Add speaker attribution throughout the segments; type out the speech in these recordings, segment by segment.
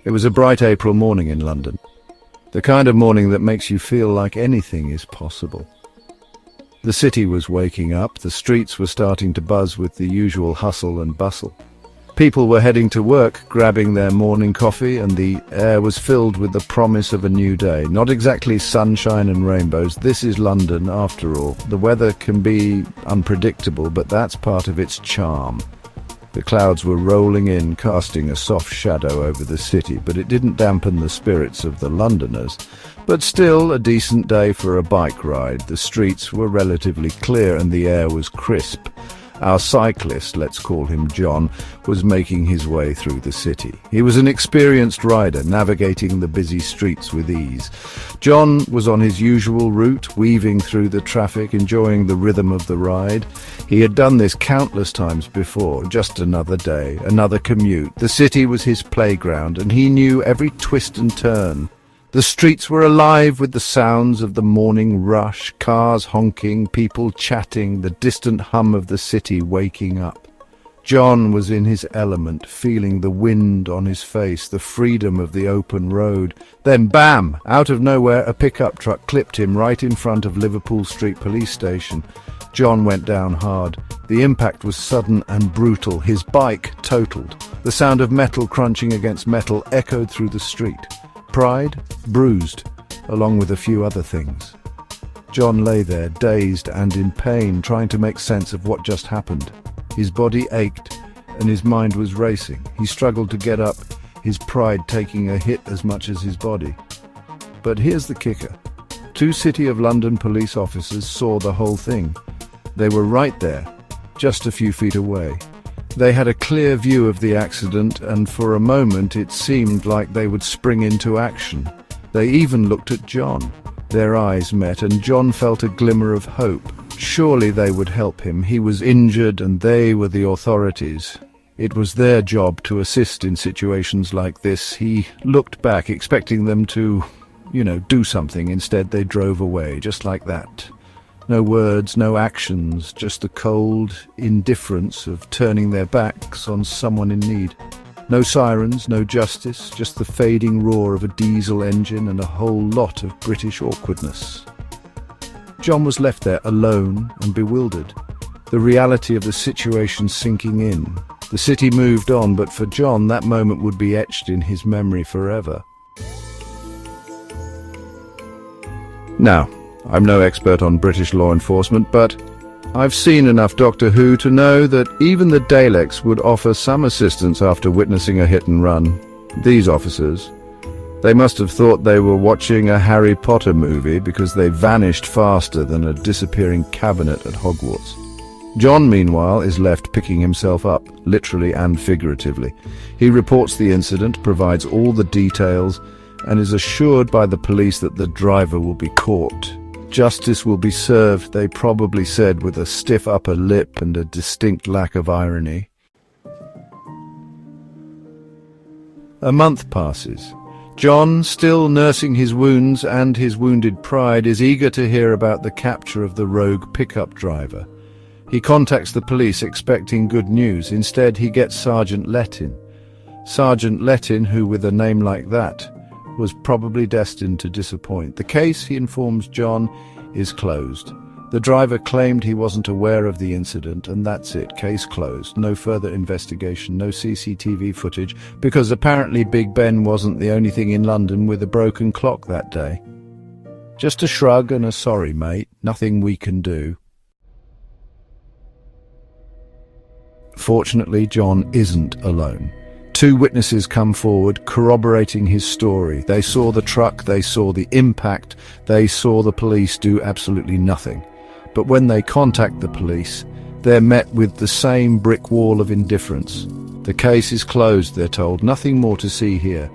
Speaker 1: It was a bright April morning in London. The kind of morning that makes you feel like anything is possible. The city was waking up, the streets were starting to buzz with the usual hustle and bustle. People were heading to work, grabbing their morning coffee, and the air was filled with the promise of a new day. Not exactly sunshine and rainbows. This is London, after all. The weather can be unpredictable, but that's part of its charm. The clouds were rolling in, casting a soft shadow over the city, but it didn't dampen the spirits of the Londoners. But still, a decent day for a bike ride. The streets were relatively clear and the air was crisp. Our cyclist, let's call him John, was making his way through the city. He was an experienced rider, navigating the busy streets with ease. John was on his usual route, weaving through the traffic, enjoying the rhythm of the ride. He had done this countless times before. Just another day, another commute. The city was his playground, and he knew every twist and turn. The streets were alive with the sounds of the morning rush, cars honking, people chatting, the distant hum of the city waking up. John was in his element, feeling the wind on his face, the freedom of the open road. Then bam! Out of nowhere, a pickup truck clipped him right in front of Liverpool Street Police Station. John went down hard. The impact was sudden and brutal. His bike totaled. The sound of metal crunching against metal echoed through the street. Pride, bruised, along with a few other things. John lay there, dazed and in pain, trying to make sense of what just happened. His body ached, and his mind was racing. He struggled to get up, his pride taking a hit as much as his body. But here's the kicker. 2 City of London police officers saw the whole thing. They were right there, just a few feet away. They had a clear view of the accident, and for a moment it seemed like they would spring into action. They even looked at John. Their eyes met, and John felt a glimmer of hope. Surely they would help him. He was injured, and they were the authorities. It was their job to assist in situations like this. He looked back, expecting them to, do something. Instead, they drove away, just like that. No words, no actions, just the cold indifference of turning their backs on someone in need. No sirens, no justice, just the fading roar of a diesel engine and a whole lot of British awkwardness. John was left there alone and bewildered, the reality of the situation sinking in. The city moved on, but for John that moment would be etched in his memory forever. Now, I'm no expert on British law enforcement, but I've seen enough Doctor Who to know that even the Daleks would offer some assistance after witnessing a hit and run. These officers, they must have thought they were watching a Harry Potter movie because they vanished faster than a disappearing cabinet at Hogwarts. John, meanwhile, is left picking himself up, literally and figuratively. He reports the incident, provides all the details, and is assured by the police that the driver will be caught. Justice will be served, they probably said, with a stiff upper lip and a distinct lack of irony. A month passes. John, still nursing his wounds and his wounded pride, is eager to hear about the capture of the rogue pickup driver. He contacts the police expecting good news. Instead, he gets Sergeant Lettin. Sergeant Lettin, who with a name like that was probably destined to disappoint. The case, he informs John, is closed. The driver claimed he wasn't aware of the incident, and that's it. Case closed. No further investigation, no CCTV footage, because apparently Big Ben wasn't the only thing in London with a broken clock that day. Just a shrug and a sorry, mate. Nothing we can do. Fortunately, John isn't alone. 2 witnesses come forward corroborating his story. They saw the truck, they saw the impact, they saw the police do absolutely nothing. But when they contact the police, they're met with the same brick wall of indifference. The case is closed, they're told. Nothing more to see here.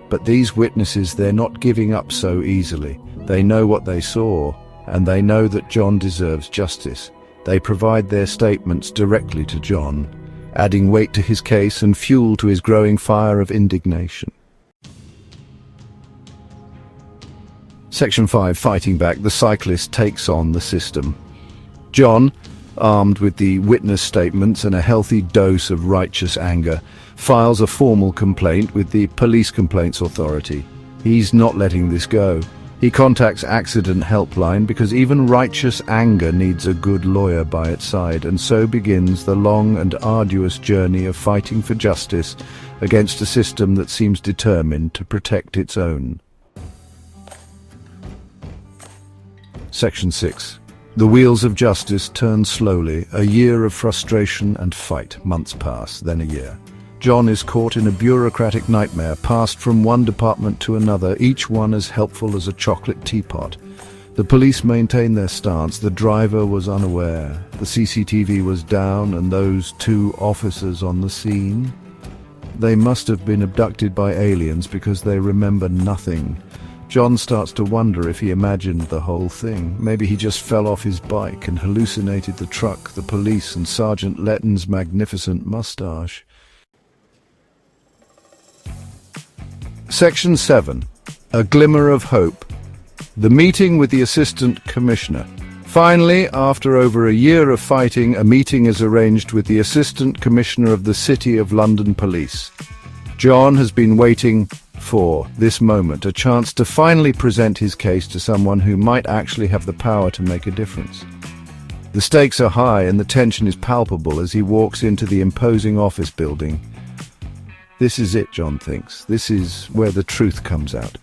Speaker 1: But these witnesses, they're not giving up so easily. They know what they saw, and they know that John deserves justice. They provide their statements directly to John, adding weight to his case and fuel to his growing fire of indignation. Section 5, Fighting Back. The cyclist takes on the system. John, armed with the witness statements and a healthy dose of righteous anger, files a formal complaint with the Police Complaints Authority. He's not letting this go. He contacts Accident Helpline because even righteous anger needs a good lawyer by its side, and so begins the long and arduous journey of fighting for justice against a system that seems determined to protect its own. Section 6. The wheels of justice turn slowly. A year of frustration and fight. Months pass, then a year. John is caught in a bureaucratic nightmare, passed from one department to another, each one as helpful as a chocolate teapot. The police maintain their stance. The driver was unaware. The CCTV was down, and those two officers on the scene? They must have been abducted by aliens because they remember nothing. John starts to wonder if he imagined the whole thing. Maybe he just fell off his bike and hallucinated the truck, the police, and Sergeant Letton's magnificent mustache. Section 7. A glimmer of hope. The meeting with the Assistant Commissioner. Finally, after over a year of fighting, a meeting is arranged with the Assistant Commissioner of the City of London Police. John has been waiting for this moment, a chance to finally present his case to someone who might actually have the power to make a difference. The stakes are high and the tension is palpable as he walks into the imposing office building. This is it, John thinks. This is where the truth comes out.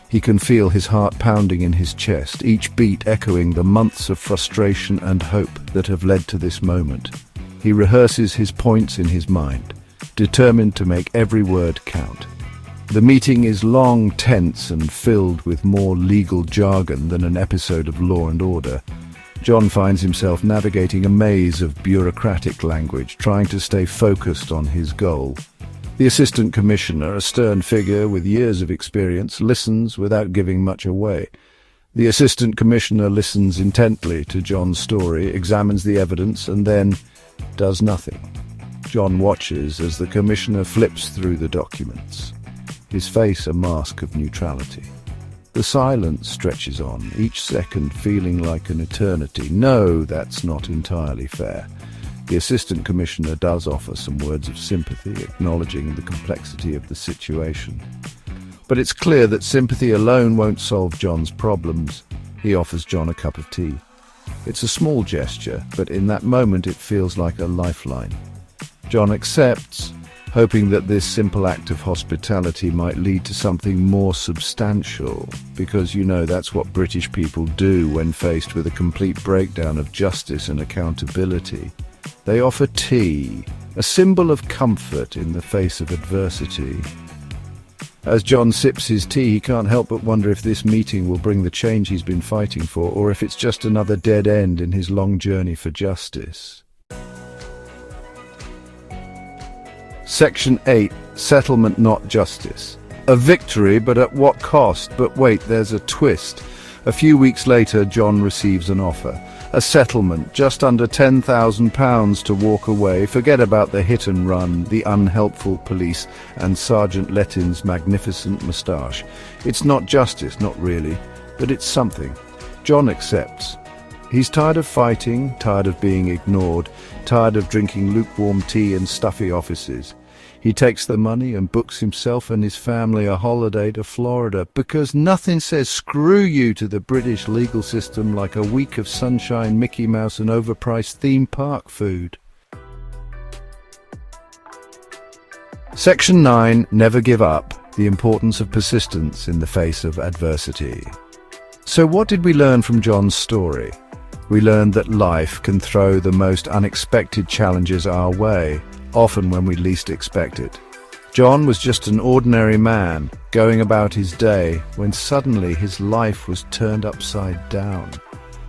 Speaker 1: He can feel his heart pounding in his chest, each beat echoing the months of frustration and hope that have led to this moment. He rehearses his points in his mind, determined to make every word count. The meeting is long, tense, and filled with more legal jargon than an episode of Law and Order. John finds himself navigating a maze of bureaucratic language, trying to stay focused on his goal. The Assistant Commissioner, a stern figure with years of experience, listens without giving much away. The Assistant Commissioner listens intently to John's story, examines the evidence, and then does nothing. John watches as the Commissioner flips through the documents, his face a mask of neutrality. The silence stretches on, each second feeling like an eternity. No, that's not entirely fair. The Assistant Commissioner does offer some words of sympathy, acknowledging the complexity of the situation. But it's clear that sympathy alone won't solve John's problems. He offers John a cup of tea. It's a small gesture, but in that moment it feels like a lifeline. John accepts, hoping that this simple act of hospitality might lead to something more substantial, because that's what British people do when faced with a complete breakdown of justice and accountability. They offer tea, a symbol of comfort in the face of adversity. As John sips his tea, he can't help but wonder if this meeting will bring the change he's been fighting for, or if it's just another dead end in his long journey for justice. Section 8. Settlement not justice. A victory, but at what cost? But wait, there's a twist. A few weeks later, John receives an offer. A settlement, just under £10,000 to walk away, forget about the hit and run, the unhelpful police, and Sergeant Letton's magnificent moustache. It's not justice, not really, but it's something. John accepts. He's tired of fighting, tired of being ignored, tired of drinking lukewarm tea in stuffy offices. He takes the money and books himself and his family a holiday to Florida, because nothing says screw you to the British legal system like a week of sunshine, Mickey Mouse and overpriced theme park food. Section 9. Never give up. The importance of persistence in the face of adversity. So what did we learn from John's story? We learned that life can throw the most unexpected challenges our way, often when we least expect it. John was just an ordinary man, going about his day, when suddenly his life was turned upside down.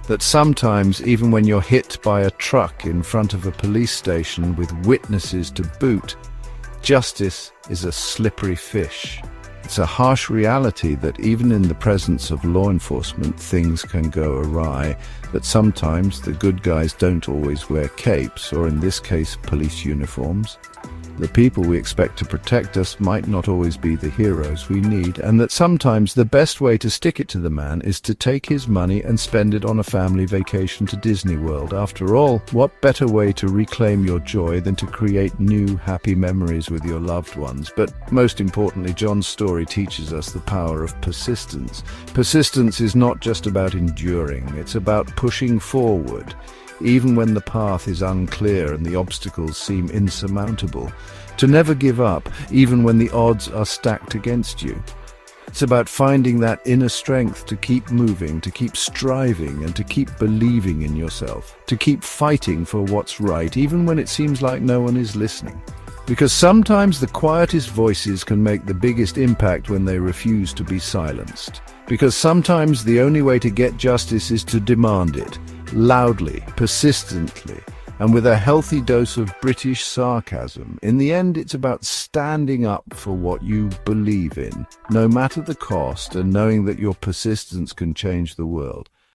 Speaker 1: That sometimes, even when you're hit by a truck in front of a police station with witnesses to boot, justice is a slippery fish. It's a harsh reality that even in the presence of law enforcement, things can go awry, that sometimes the good guys don't always wear capes, or in this case, police uniforms. The people we expect to protect us might not always be the heroes we need, and that sometimes the best way to stick it to the man is to take his money and spend it on a family vacation to Disney World. After all, what better way to reclaim your joy than to create new, happy memories with your loved ones? But most importantly, John's story teaches us the power of persistence. Persistence is not just about enduring, it's about pushing forward, even when the path is unclear and the obstacles seem insurmountable. To never give up, even when the odds are stacked against you. It's about finding that inner strength to keep moving, to keep striving, and to keep believing in yourself, to keep fighting for what's right, even when it seems like no one is listening. Because sometimes the quietest voices can make the biggest impact when they refuse to be silenced. Because sometimes the only way to get justice is to demand it, loudly, persistently, and with a healthy dose of British sarcasm. In the end, it's about standing up for what you believe in, no matter the cost, and knowing that your persistence can change the world.